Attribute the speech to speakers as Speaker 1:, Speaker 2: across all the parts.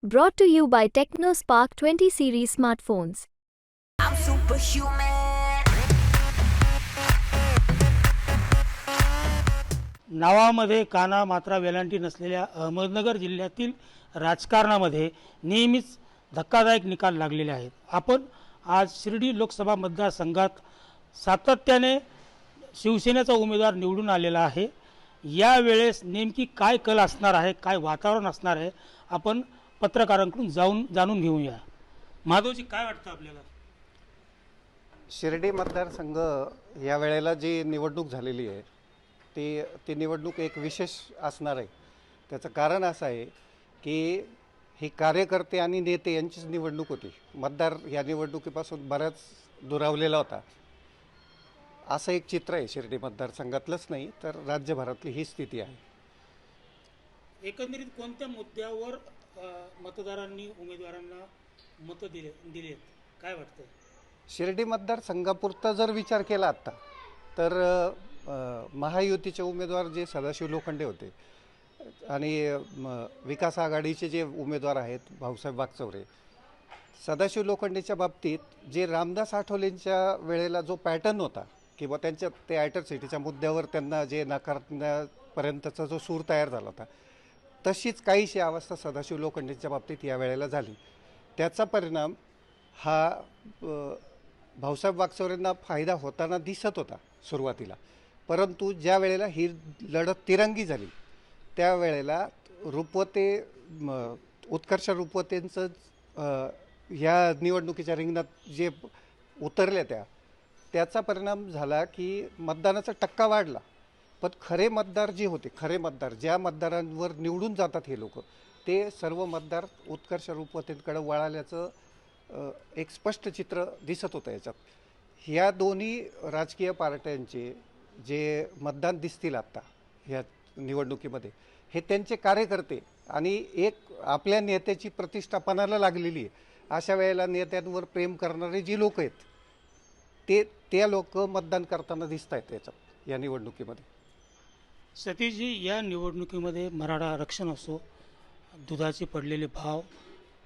Speaker 1: Brought to you by TechnoSpark 20 series smartphones.
Speaker 2: I'm superhuman.
Speaker 3: नावामध्ये काना मात्रा वेलांटी नसलेल्या अहमदनगर जिल्ह्यातील राजकारणामध्ये नेहमीच धक्कादायक निकाल लागलेले आहेत. आपण आज शिर्डी लोकसभा मतदारसंघात सातत्याने शिवसेनेचा उमेदवार निवडून आलेला आहे. यावेळेस नेमकी काय कल असणार आहे, काय वातावरण असणार आहे, आपण पत्रकारांकडून जाणून घेऊया. माधवजी, काय वाटतं आपल्याला?
Speaker 4: शिर्डी मतदारसंघ या वेळेला जी निवडणूक झालेली आहे ती निवडणूक एक विशेष असणार आहे. त्याचं कारण असं आहे की ही कार्यकर्ते आणि नेते यांचीच निवडणूक होती. मतदार या निवडणुकीपासून बराच दुरावलेला होता. असं एक चित्र आहे शिर्डी मतदारसंघातलंच नाही तर राज्यभरातली ही स्थिती आहे.
Speaker 3: एकंदरीत कोणत्या मुद्द्यावर मतदारांनी उमेदवारांना मतं दिलेत, काय वाटतं?
Speaker 4: शिर्डी मतदारसंघापुरता जर विचार केला आत्ता तर महायुतीचे उमेदवार जे सदाशिव लोखंडे होते आणि विकास आघाडीचे जे उमेदवार आहेत भाऊसाहेब वागचौरे, सदाशिव लोखंडेच्या बाबतीत जे रामदास आठवलेंच्या वेळेला जो पॅटर्न होता किंवा त्यांच्या ते ॲट्रॉसिटीच्या मुद्द्यावर त्यांना जे नाकारण्यापर्यंतचा जो सूर तयार झाला होता, तशीच काहीशी अवस्था सदाशिव लोखंडेच्या बाबतीत या वेळेला झाली. त्याचा परिणाम हा भाऊसाहेब वागचौरेंना फायदा होताना दिसत होता सुरुवातीला. परंतु ज्या वेळेला ही लढत तिरंगी झाली त्यावेळेला उत्कर्ष रुपवतेंचं ह्या निवडणुकीच्या रिंगणात जे उतरल्या त्याचा परिणाम झाला की मतदानाचा टक्का वाढला. पण खरे मतदार जे होते, खरे मतदार ज्या मतदारांवर निवडून जातात हे लोक, ते सर्व मतदार उत्कर्ष रुपवतेंकडे वळाल्याचं एक स्पष्ट चित्र दिसत होतं याच्यात. ह्या दोन्ही राजकीय पार्ट्यांचे जे मतदान दिसतील आत्ता ह्या निवडणुकीमध्ये, हे त्यांचे कार्यकर्ते आणि एक आपल्या नेत्याची प्रतिष्ठा पणाला लागलेली आहे अशा वेळेला नेत्यांवर प्रेम करणारे जी लोक आहेत ते लोक मतदान करताना दिसत आहेत याच्यात या निवडणुकीमध्ये.
Speaker 3: सतीशजी, या निवडणुकीमध्ये मराठा आरक्षण असो, दुधाचे पडलेले भाव,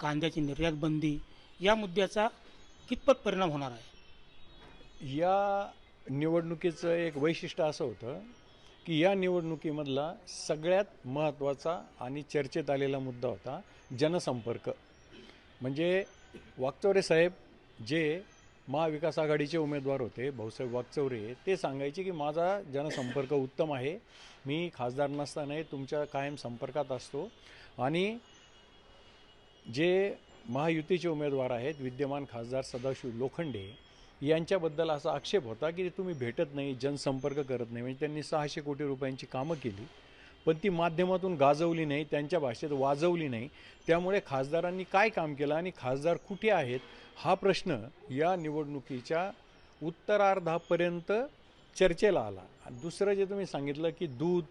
Speaker 3: कांद्याची निर्यात बंदी या मुद्द्याचा कितपत परिणाम होणार आहे?
Speaker 5: या निवडणुकीचं एक वैशिष्ट्य असं होतं की या निवडणुकीमधला सगळ्यात महत्त्वाचा आणि चर्चेत आलेला मुद्दा होता जनसंपर्क. म्हणजे वागचौरे साहेब जे महाविकास आघाडीचे उमेदवार होते, भाऊसाहेब वागचौरे, ते सांगायचे की माझा जनसंपर्क उत्तम आहे, मी खासदार नसतानाही तुमच्या कायम संपर्कात असतो. आणि जे महायुतीचे उमेदवार आहेत विद्यमान खासदार सदाशिव लोखंडे यांच्याबद्दल असा आक्षेप होता की तुम्ही भेटत नाही, जनसंपर्क करत नाही. म्हणजे त्यांनी 600 कोटी रुपयांची कामं केली पण ती माध्यमातून गाजवली नाही, त्यांच्या भाषेत वाजवली नाही. त्यामुळे खासदारांनी काय काम केलं आणि खासदार कुठे आहेत हा प्रश्न या निवडणुकीच्या उत्तरार्धापर्यंत चर्चेला आला. दुसरं जे तुम्ही सांगितलं की दूध,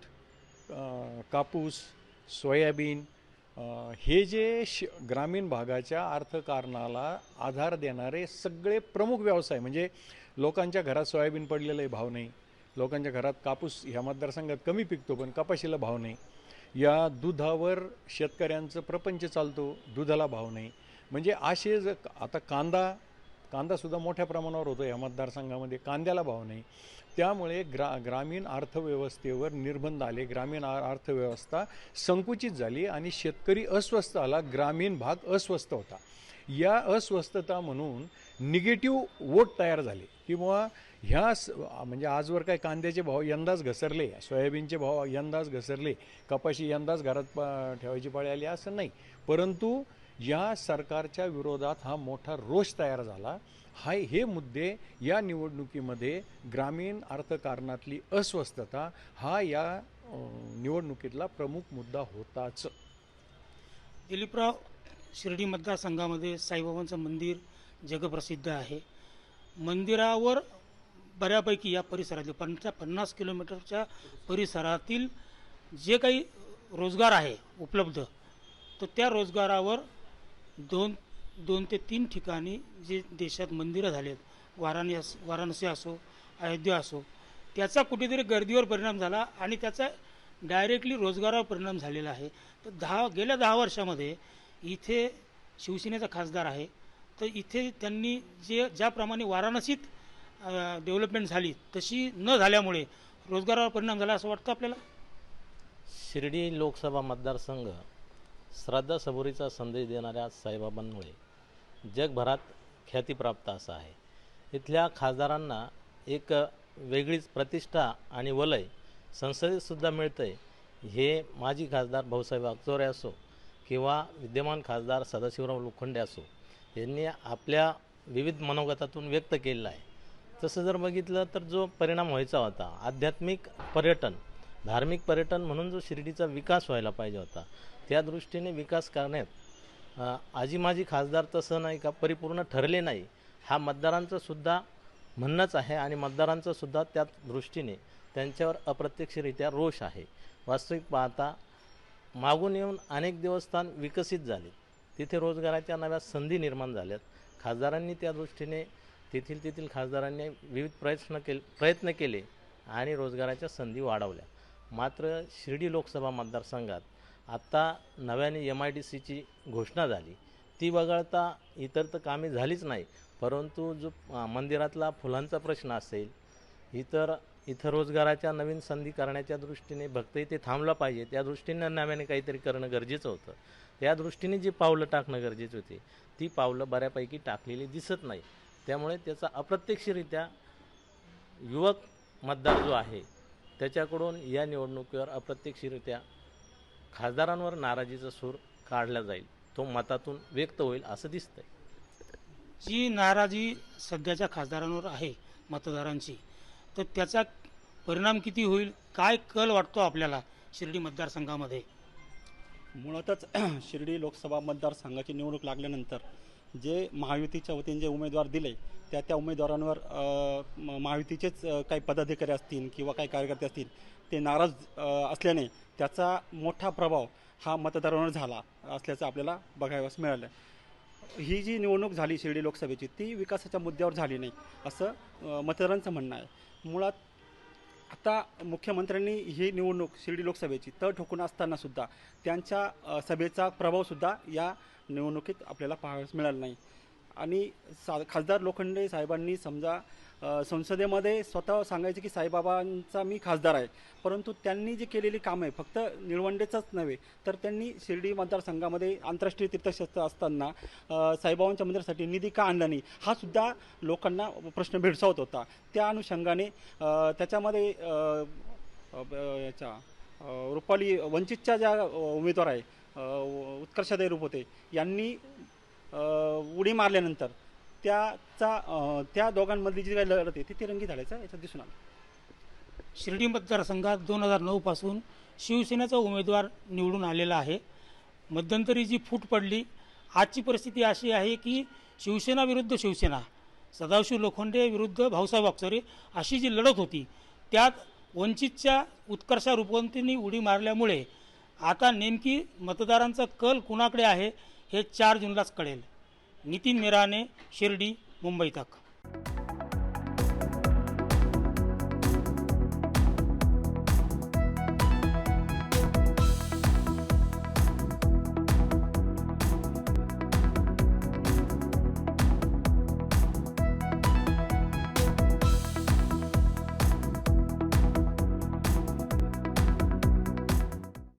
Speaker 5: कापूस, सोयाबीन, हे जे ग्रामीण भागाच्या अर्थकारणाला आधार देणारे सगळे प्रमुख व्यवसाय, म्हणजे लोकांच्या घरात सोयाबीन पडलेलाही भाव नाही, लोकांच्या घरात कापूस ह्या मतदारसंघात कमी पिकतो पण कपाशीला भाव नाही, या दुधावर शेतकऱ्यांचं प्रपंच चालतो, दुधाला भाव नाही. म्हणजे असे आता कांदासुद्धा मोठ्या प्रमाणावर होतो या मतदारसंघामध्ये, कांद्याला भाव नाही. त्यामुळे ग्रामीण अर्थव्यवस्थेवर निर्बंध आले, ग्रामीण अर्थव्यवस्था संकुचित झाली आणि शेतकरी अस्वस्थ आला, ग्रामीण भाग अस्वस्थ होता. या अस्वस्थता म्हणून निगेटिव्ह वोट तयार झाले किंवा म्हणजे आजवर काय कांद्याचे भाव यंदाच घसरले, सोयाबीनचे भाव यंदाच घसरले, कपाशी यंदाच घरात ठेवायची पाळी आली असं नाही. परंतु या सरकारच्या विरोधात हा मोठा रोष तयार झाला. हे मुद्दे या निवडणुकीमध्ये ग्रामीण अर्थकारणातली अस्वस्थता हा या निवडणुकीतला प्रमुख मुद्दा होताच.
Speaker 3: दिलीपराव, शिर्डी मतदारसंघामध्ये साईबाबांचं मंदिर जगप्रसिद्ध आहे. मंदिरावर बऱ्यापैकी या परिसरातील 50 किलोमीटरच्या परिसरातील जे काही रोजगार आहे उपलब्ध, तर त्या रोजगारावर दोन ते तीन ठिकाणी जे देशात मंदिरं झालेत, वाराणसी असो, अयोध्या असो, त्याचा कुठेतरी गर्दीवर परिणाम झाला आणि त्याचा डायरेक्टली रोजगारावर परिणाम झालेला आहे. तर गेल्या 10 वर्षामध्ये इथे शिवसेनेचा खासदार आहे, तर इथे त्यांनी ज्याप्रमाणे वाराणसीत डेव्हलपमेंट झाली तशी न झाल्यामुळे रोजगारावर परिणाम झाला असं वाटतं आपल्याला.
Speaker 6: शिर्डी लोकसभा मतदारसंघ श्रद्धा सबुरीचा संदेश देणाऱ्या साईबाबांमुळे जगभरात ख्यातीप्राप्त असा आहे. इथल्या खासदारांना एक वेगळीच प्रतिष्ठा आणि वलय संसदेतसुद्धा मिळतं आहे. हे माजी खासदार भाऊसाहेब अगचोरे असो किंवा विद्यमान खासदार सदाशिवराव लोखंडे असो, यांनी आपल्या विविध मनोगतातून व्यक्त केलेला आहे. तसं जर बघितलं तर जो परिणाम व्हायचा होता, आध्यात्मिक पर्यटन, धार्मिक पर्यटन म्हणून जो शिर्डीचा विकास व्हायला पाहिजे होता, त्या दृष्टीने विकास करण्यात आजी माजी खासदार तसं नाही का परिपूर्ण ठरले नाही, हा मतदारांचं सुद्धा म्हणणंच आहे. आणि मतदारांचं सुद्धा त्या दृष्टीने त्यांच्यावर अप्रत्यक्षरित्या रोष आहे. वास्तविक पाहता मागून येऊन अनेक देवस्थान विकसित झाले, तिथे रोजगाराच्या नव्या संधी निर्माण झाल्यात. खासदारांनी त्या दृष्टीने तेथील खासदारांनी विविध प्रयत्न केले आणि रोजगाराच्या संधी वाढवल्या. मात्र शिर्डी लोकसभा मतदारसंघात आत्ता नव्याने MIDCची घोषणा झाली. ती वगळता इतर तर कामे झालीच नाही, परंतु जो मंदिरातला फुलांचा प्रश्न असेल, इथं रोजगाराच्या नवीन संधी करण्याच्या दृष्टीने भक्त इथे थांबला पाहिजे, त्या दृष्टीने नव्याने काहीतरी करणं गरजेचं होतं. त्या दृष्टीने जी पावलं टाकणं गरजेचं होते, ती पावलं बऱ्यापैकी टाकलेली दिसत नाही. त्यामुळे त्याचा अप्रत्यक्षरित्या युवक मतदार जो आहे त्याच्याकडून या निवडणुकीवर अप्रत्यक्षरित्या खासदारांवर नाराजीचा सूर काढला जाईल, तो मतातून व्यक्त होईल असं दिसतंय.
Speaker 3: जी नाराजी सध्याच्या खासदारांवर आहे मतदारांची, तर त्याचा परिणाम किती होईल, काय कल वाटतो आपल्याला शिर्डी मतदारसंघामध्ये?
Speaker 7: मुळातच शिर्डी लोकसभा मतदारसंघाची निवडणूक लागल्यानंतर जे महायुतीच्या वतीने जे उमेदवार दिले त्या उमेदवारांवर महायुतीचेच काही पदाधिकारी असतील किंवा काही कार्यकर्ते असतील ते नाराज असल्याने त्याचा मोठा प्रभाव हा मतदारांवर झाला असल्याचं आपल्याला बघावयास मिळालं. ही जी निवडणूक झाली शिर्डी लोकसभेची, ती विकासाच्या मुद्द्यावर झाली नाही असं मतदारांचं म्हणणं आहे. मुळात आता मुख्यमंत्र्यांनी ही निवडणूक शिर्डी लोकसभेची तळ ठोकून असतानासुद्धा त्यांच्या सभेचा प्रभावसुद्धा या निवडणुकीत आपल्याला पाहावयास मिळाला नाही. आणि खासदार लोखंडे साहेबांनी समजा संसदेमध्ये स्वतः सांगायचे की साईबाबांचा मी खासदार आहे, परंतु त्यांनी जी केलेली कामं आहे फक्त निळवंडेचंच नव्हे तर त्यांनी शिर्डी मतदारसंघामध्ये आंतरराष्ट्रीय तीर्थक्षेत्र असताना साईबाबांच्या मंदिरासाठी निधी का आणला नाही, हा सुद्धा लोकांना प्रश्न भेडसावत होता. त्या अनुषंगाने त्याच्यामध्ये रुपाली वंचितच्या ज्या उमेदवार आहे उत्कर्षाताई रुपवते यांनी उडी मारल्यानंतर त्या दोघांमधली जी काही लढत आहे ती तिरंगी झाल्याचं याच्यात दिसून आलं.
Speaker 3: शिर्डी मतदारसंघात 2009 पासून शिवसेनेचा उमेदवार निवडून आलेला आहे. मध्यंतरी जी फूट पडली, आजची परिस्थिती अशी आहे की शिवसेना विरुद्ध शिवसेना, सदाशिव लोखंडे विरुद्ध भाऊसाहेब अगचोरे अशी जी लढत होती, त्यात वंचितच्या उत्कर्षा रुपवंतींनी उडी मारल्यामुळे आता नेमकी मतदारांचा कल कुणाकडे आहे हे 4 जूनलाच कळेल. नितीन मेराने, शिर्डी, मुंबई तक.